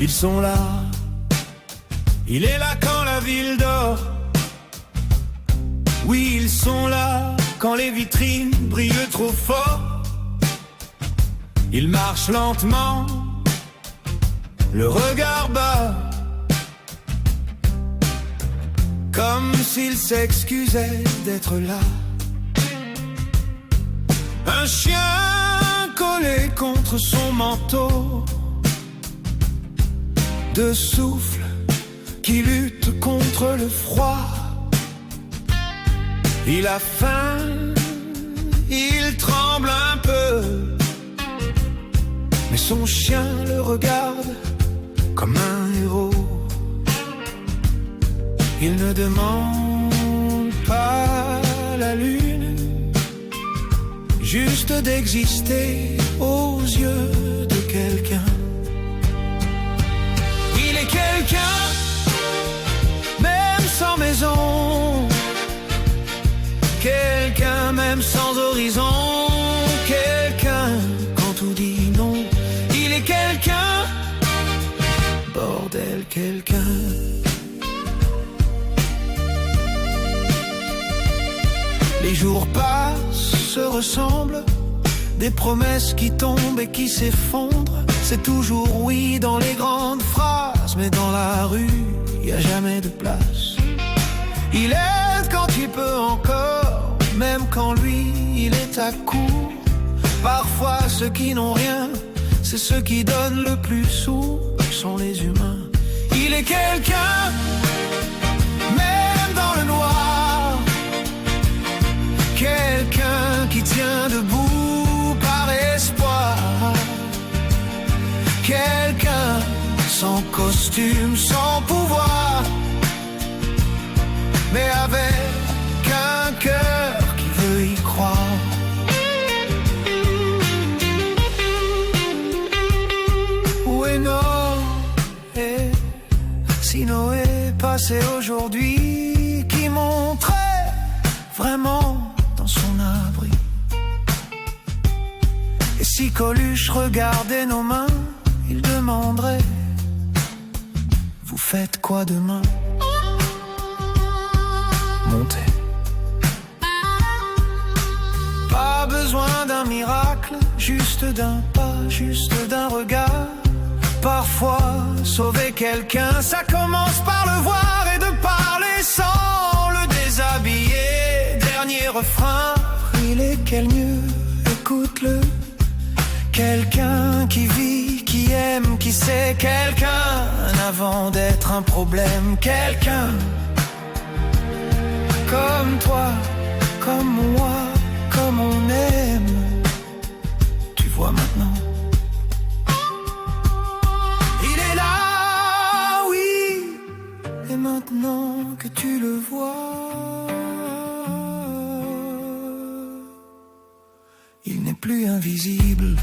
Ils sont là, il est là quand la ville dort. Oui, ils sont là quand les vitrines brillent trop fort. Ils marchent lentement, le regard bas, comme s'ils s'excusaient d'être là. Un chien collé contre son manteau, de souffle qui lutte contre le froid. Il a faim, il tremble un peu, mais son chien le regarde comme un héros. Il ne demande pas la lune, juste d'exister aux yeux de quelqu'un. Il est quelqu'un, même sans maison, quelqu'un même sans horizon, quelqu'un quand tout dit non. Il est quelqu'un, bordel, quelqu'un. Les jours passent, se ressemblent, des promesses qui tombent et qui s'effondrent. C'est toujours oui dans les grandes phrases, mais dans la rue, y a jamais de place. Il aide quand il peut encore, même quand lui, il est à court. Parfois, ceux qui n'ont rien, c'est ceux qui donnent le plus sourd, sont les humains. Il est quelqu'un, même dans le noir, quelqu'un qui tient debout par espoir, quelqu'un sans costume, sans pouvoir, mais avec un cœur qui veut y croire. Où est Noé? Si Noé passait aujourd'hui, qui montrait vraiment dans son abri. Et si Coluche regardait nos mains, il demanderait: vous faites quoi demain? Montez. Pas besoin d'un miracle, juste d'un pas, juste d'un regard. Parfois, sauver quelqu'un, ça commence par le voir et de parler sans le déshabiller. Dernier refrain, il est quel mieux, écoute-le. Quelqu'un qui vit, qui aime, qui sait, quelqu'un avant d'être un problème, quelqu'un comme toi, comme moi, comme on aime. Tu vois maintenant, il est là, oui. Et maintenant que tu le vois, il n'est plus invisible.